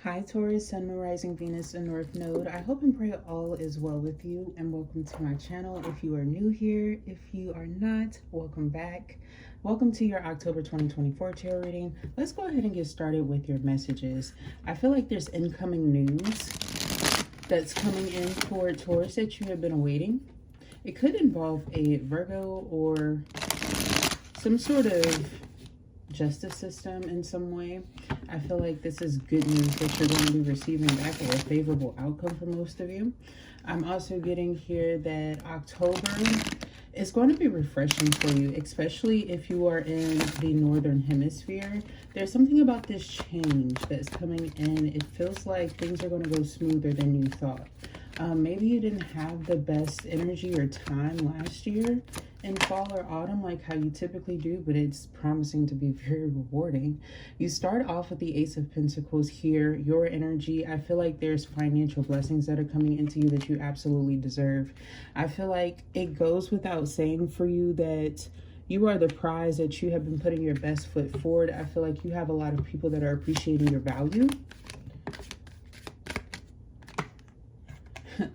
Hi Taurus, Sun, Moon, Rising, Venus, and North Node. I hope and pray all is well with you, and welcome to my channel. If you are new here, if you are not, welcome back. Welcome to your October 2024 tarot reading. Let's go ahead and get started with your messages. I feel like there's incoming news that's coming in for Taurus that you have been awaiting. It could involve a Virgo or some sort of justice system in some way. I feel like this is good news that you're going to be receiving back, or a favorable outcome for most of you. I'm also getting here that October is going to be refreshing for you, especially if you are in the northern hemisphere. There's something about this change that's coming in. It feels like things are going to go smoother than you thought. Maybe you didn't have the best energy or time last year in fall or autumn like how you typically do, but it's promising to be very rewarding. You start off with the Ace of Pentacles here. Your energy, I feel like there's financial blessings that are coming into you that you absolutely deserve. I feel like it goes without saying for you that you are the prize, that you have been putting your best foot forward. I feel like you have a lot of people that are appreciating your value.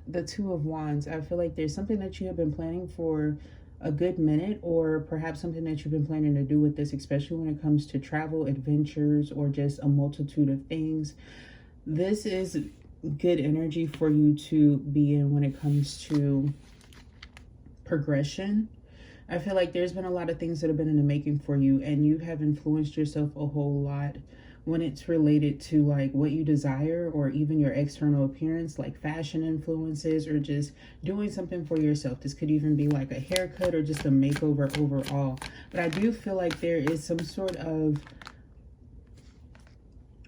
The Two of Wands, I feel like there's something that you have been planning for a good minute, or perhaps something that you've been planning to do with this, especially when it comes to travel, adventures, or just a multitude of things. This is good energy for you to be in when it comes to progression. I feel like there's been a lot of things that have been in the making for you, and you have influenced yourself a whole lot when it's related to like what you desire, or even your external appearance, like fashion influences, or just doing something for yourself. This could even be like a haircut or just a makeover overall. But I do feel like there is some sort of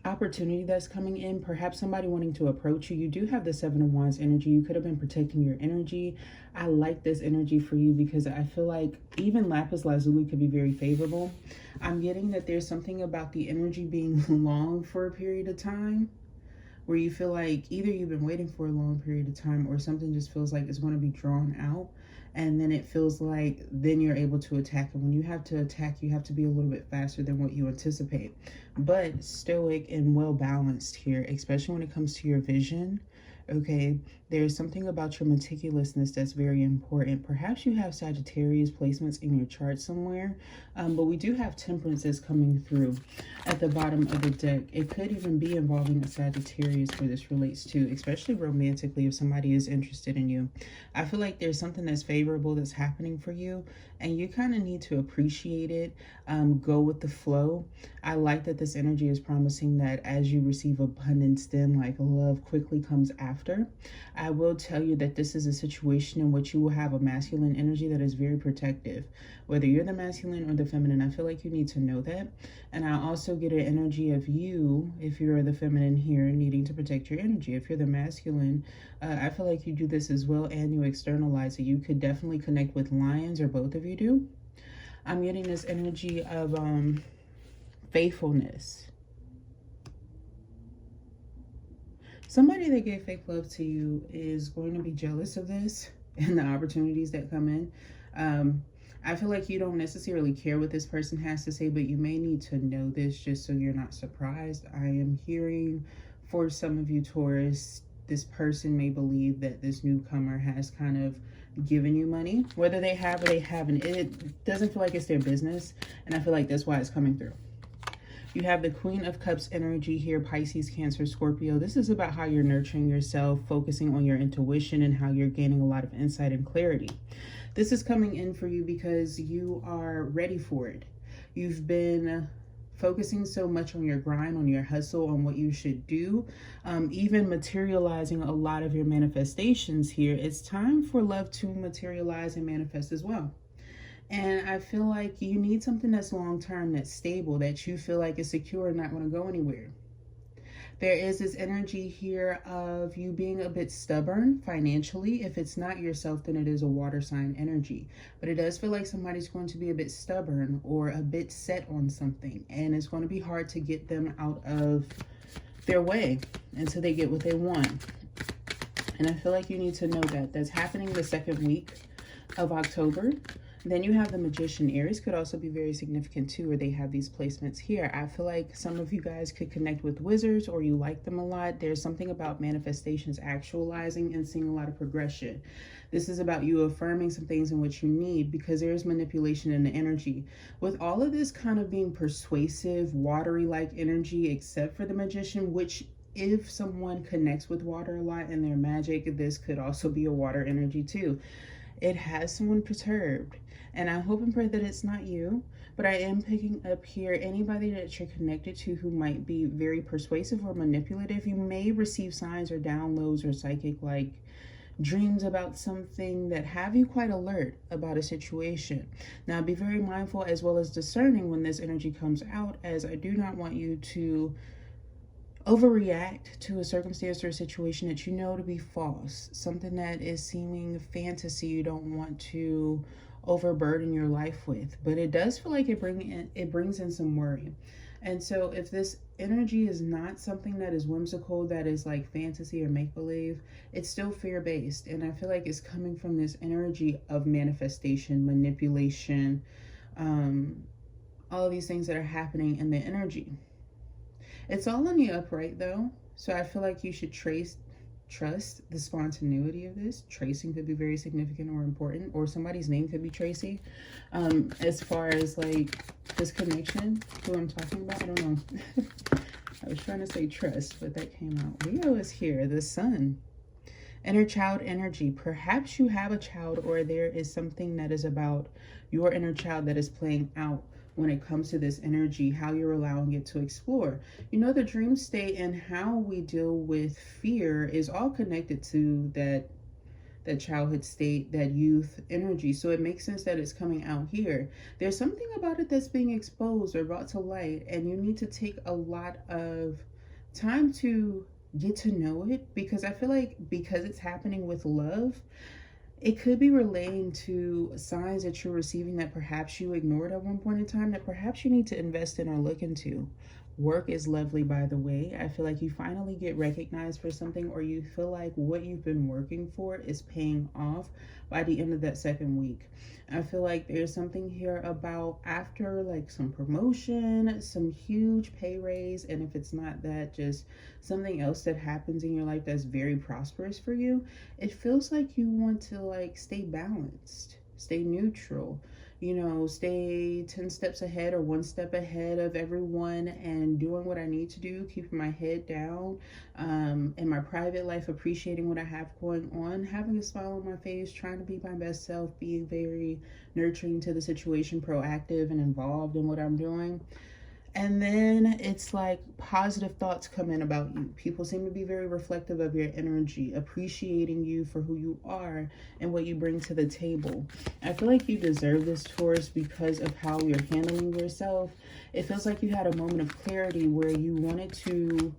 opportunity that's coming in, perhaps somebody wanting to approach you. You do have the Seven of Wands energy. You could have been protecting your energy. I like this energy for you because I feel like even lapis lazuli could be very favorable. I'm getting that there's something about the energy being long for a period of time, where you feel like either you've been waiting for a long period of time, or something just feels like it's going to be drawn out. And then it feels like then you're able to attack. And when you have to attack, you have to be a little bit faster than what you anticipate. But stoic and well balanced here, especially when it comes to your vision. Okay, there's something about your meticulousness that's very important. Perhaps you have Sagittarius placements in your chart somewhere, but we do have Temperance that's coming through at the bottom of the deck. It could even be involving a Sagittarius where this relates to, especially romantically, if somebody is interested in you. I feel like there's something that's favorable that's happening for you, and you kind of need to appreciate it, go with the flow. I like that this energy is promising that as you receive abundance, then like love quickly comes after. I will tell you that this is a situation in which you will have a masculine energy that is very protective. Whether you're the masculine or the feminine, I feel like you need to know that. And I also get an energy of you, if you're the feminine here, needing to protect your energy. If you're the masculine, I feel like you do this as well, and you externalize it. You could definitely connect with lions, or both of you do. I'm getting this energy of faithfulness. Somebody that gave fake love to you is going to be jealous of this and the opportunities that come in. I feel like you don't necessarily care what this person has to say, but you may need to know this just so you're not surprised. I am hearing for some of you, Taurus, this person may believe that this newcomer has kind of given you money, whether they have or they haven't. It doesn't feel like it's their business, and I feel like that's why it's coming through. You have the Queen of Cups energy here, Pisces, Cancer, Scorpio. This is about how you're nurturing yourself, focusing on your intuition, and how you're gaining a lot of insight and clarity. This is coming in for you because you are ready for it. You've been focusing so much on your grind, on your hustle, on what you should do, even materializing a lot of your manifestations here. It's time for love to materialize and manifest as well. And I feel like you need something that's long-term, that's stable, that you feel like is secure and not going to go anywhere. There is this energy here of you being a bit stubborn financially. If it's not yourself, then it is a water sign energy. But it does feel like somebody's going to be a bit stubborn or a bit set on something. And it's going to be hard to get them out of their way until they get what they want. And I feel like you need to know that. That's happening the second week of October. Then you have the Magician. Aries could also be very significant too, where they have these placements here. I feel like some of you guys could connect with wizards, or you like them a lot. There's something about manifestations actualizing and seeing a lot of progression. This is about you affirming some things in which you need, because there is manipulation in the energy. With all of this kind of being persuasive, watery like energy, except for the Magician, which if someone connects with water a lot in their magic, this could also be a water energy too. It has someone perturbed, and I hope and pray that it's not you, but I am picking up here anybody that you're connected to who might be very persuasive or manipulative. You may receive signs or downloads or psychic like dreams about something that have you quite alert about a situation. Now be very mindful as well as discerning when this energy comes out, as I do not want you to overreact to a circumstance or a situation that you know to be false, something that is seeming fantasy you don't want to overburden your life with. But it does feel like it brings in some worry. And so if this energy is not something that is whimsical, that is like fantasy or make-believe, it's still fear-based. And I feel like it's coming from this energy of manifestation, manipulation, all of these things that are happening in the energy. It's all on the upright though, so I feel like you should trust the spontaneity of this. Tracing could be very significant or important, or somebody's name could be Tracy. As far as like this connection, who I'm talking about, I don't know. I was trying to say trust, but that came out. Leo is here, the sun. Inner child energy. Perhaps you have a child, or there is something that is about your inner child that is playing out when it comes to this energy, how you're allowing it to explore. You know, the dream state and how we deal with fear is all connected to that childhood state, that youth energy. So it makes sense that it's coming out here. There's something about it that's being exposed or brought to light, and you need to take a lot of time to get to know it, because I feel like because it's happening with love, it could be relating to signs that you're receiving that perhaps you ignored at one point in time, that perhaps you need to invest in or look into. Work is lovely, by the way. I feel like you finally get recognized for something, or you feel like what you've been working for is paying off by the end of that second week. I feel like there's something here about after like some promotion, some huge pay raise, and if it's not that, just something else that happens in your life that's very prosperous for you. It feels like you want to like stay balanced, stay neutral, you know, stay 10 steps ahead or one step ahead of everyone, and doing what I need to do, keeping my head down, in my private life, appreciating what I have going on, having a smile on my face, trying to be my best self, being very nurturing to the situation, proactive and involved in what I'm doing. And then it's like positive thoughts come in about you. People seem to be very reflective of your energy, appreciating you for who you are and what you bring to the table. I feel like you deserve this, Taurus, because of how you're handling yourself. It feels like you had a moment of clarity where you wanted to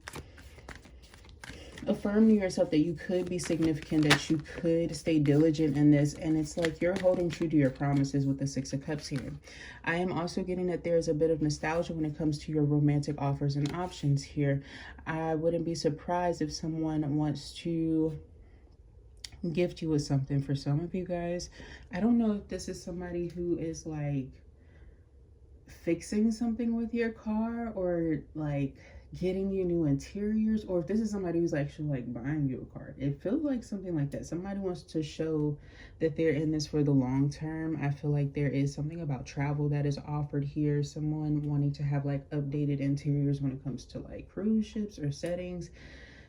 affirm to yourself that you could be significant, that you could stay diligent in this, and it's like you're holding true to your promises with the Six of Cups here. I am also getting that there's a bit of nostalgia when it comes to your romantic offers and options here. I wouldn't be surprised if someone wants to gift you with something. For some of you guys, I don't know if this is somebody who is like fixing something with your car, or like getting you new interiors, or if this is somebody who's actually like buying you a car. It feels like something like that. Somebody wants to show that they're in this for the long term. I feel like there is something about travel that is offered here. Someone wanting to have like updated interiors when it comes to like cruise ships or settings.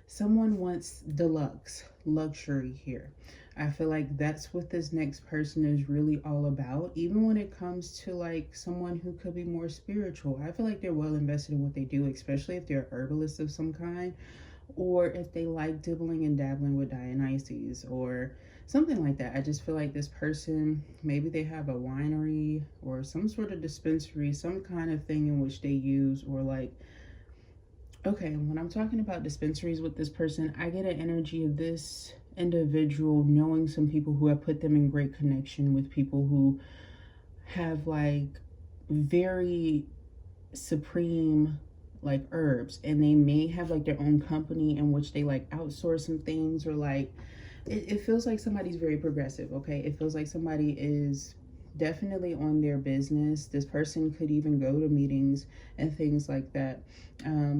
Someone wants deluxe luxury here. I feel like that's what this next person is really all about. Even when it comes to like someone who could be more spiritual, I feel like they're well invested in what they do, especially if they're a herbalist of some kind, or if they like dibbling and dabbling with Dionysus or something like that. I just feel like this person, maybe they have a winery or some sort of dispensary, some kind of thing in which they use, or like, okay, when I'm talking about dispensaries with this person, I get an energy of this individual knowing some people who have put them in great connection with people who have like very supreme like herbs, and they may have like their own company in which they like outsource some things, or like it feels like somebody's very progressive. Okay, it feels like somebody is definitely on their business. This person could even go to meetings and things like that,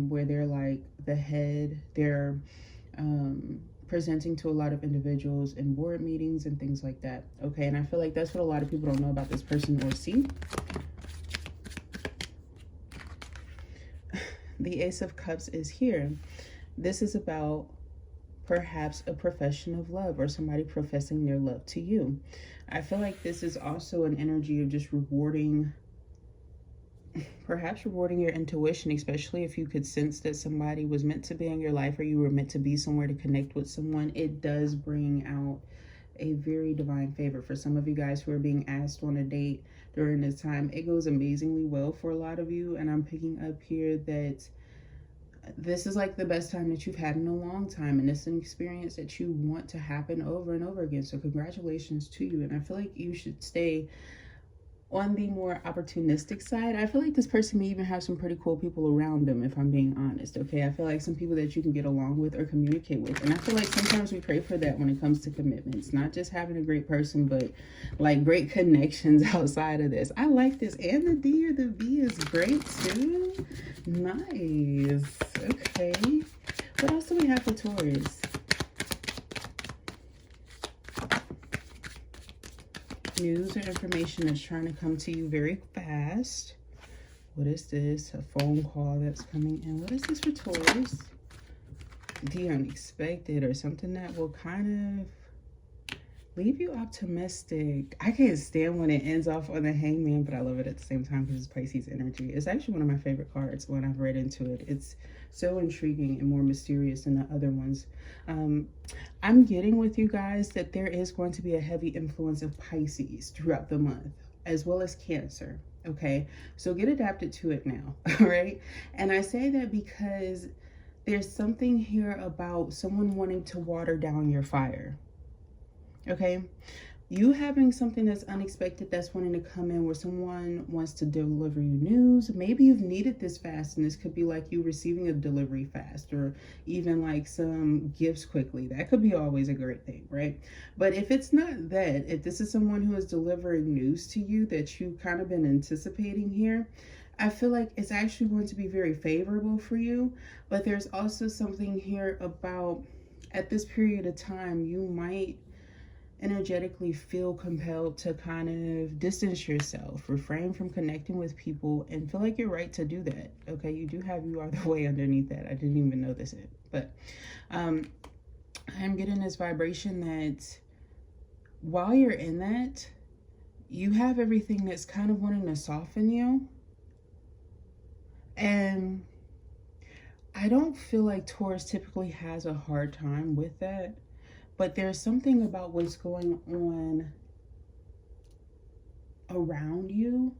where they're like the head. They're presenting to a lot of individuals in board meetings and things like that. Okay, and I feel like that's what a lot of people don't know about this person or see. The Ace of Cups is here. This is about perhaps a profession of love or somebody professing their love to you. I feel like this is also an energy of just perhaps rewarding your intuition, especially if you could sense that somebody was meant to be in your life or you were meant to be somewhere to connect with someone. It does bring out a very divine favor for some of you guys who are being asked on a date during this time. It goes amazingly well for a lot of you, and I'm picking up here that this is like the best time that you've had in a long time, and it's an experience that you want to happen over and over again. So congratulations to you, and I feel like you should stay on the more opportunistic side. I feel like this person may even have some pretty cool people around them, if I'm being honest. Okay, I feel like some people that you can get along with or communicate with, and I feel like sometimes we pray for that when it comes to commitments, not just having a great person, but like great connections outside of this. I like this, and the D or the V is great too. Nice. Okay, what else do we have for Taurus? News or information that's trying to come to you very fast. What is this? A phone call that's coming in. What is this for Taurus? The unexpected, or something that will kind of leave you optimistic. I can't stand when it ends off on the Hangman, but I love it at the same time because it's Pisces energy. It's actually one of my favorite cards when I've read into it. It's so intriguing and more mysterious than the other ones. I'm getting with you guys that there is going to be a heavy influence of Pisces throughout the month, as well as Cancer. Okay, so get adapted to it now. All right, and I say that because there's something here about someone wanting to water down your fire. Okay, you having something that's unexpected that's wanting to come in, where someone wants to deliver you news. Maybe you've needed this fast, and this could be like you receiving a delivery fast, or even like some gifts quickly. That could be always a great thing, right? But if it's not that, if this is someone who is delivering news to you that you've kind of been anticipating here, I feel like it's actually going to be very favorable for you. But there's also something here about, at this period of time, you might energetically feel compelled to kind of distance yourself, refrain from connecting with people, and feel like you're right to do that. Okay, you do have You Are the Way underneath that. I didn't even know this, but I'm getting this vibration that while you're in that, you have everything that's kind of wanting to soften you. And I don't feel like Taurus typically has a hard time with that. But there's something about what's going on around you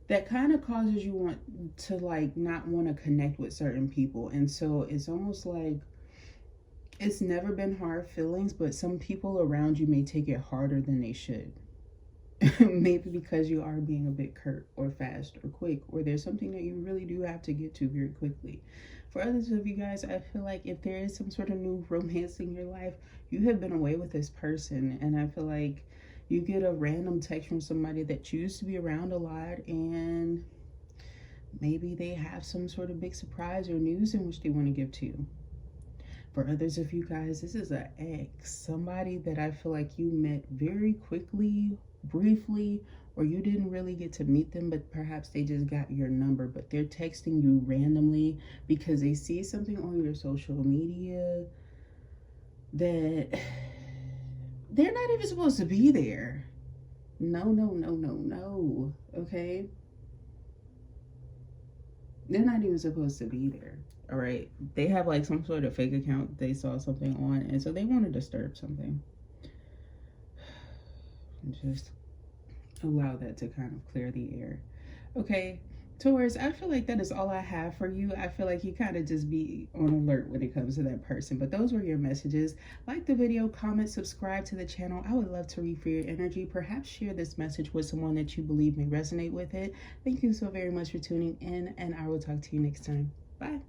that kind of causes you want to like not want to connect with certain people. And so it's almost like it's never been hard feelings, but some people around you may take it harder than they should. Maybe because you are being a bit curt or fast or quick, or there's something that you really do have to get to very quickly. For others of you guys, I feel like if there is some sort of new romance in your life, you have been away with this person, and I feel like you get a random text from somebody that you used to be around a lot, and maybe they have some sort of big surprise or news in which they want to give to you. For others of you guys, this is an ex, somebody that I feel like you met very quickly, briefly, or you didn't really get to meet them, but perhaps they just got your number, but they're texting you randomly because they see something on your social media that they're not even supposed to be there. No. Okay? They're not even supposed to be there. All right? They have like some sort of fake account they saw something on, and so they want to disturb something. Just allow that to kind of clear the air. Okay, Taurus, I feel like that is all I have for you. I feel like you kind of just be on alert when it comes to that person. But those were your messages. Like the video, comment, subscribe to the channel. I would love to read for your energy. Perhaps share this message with someone that you believe may resonate with it. Thank you so very much for tuning in, and I will talk to you next time. Bye.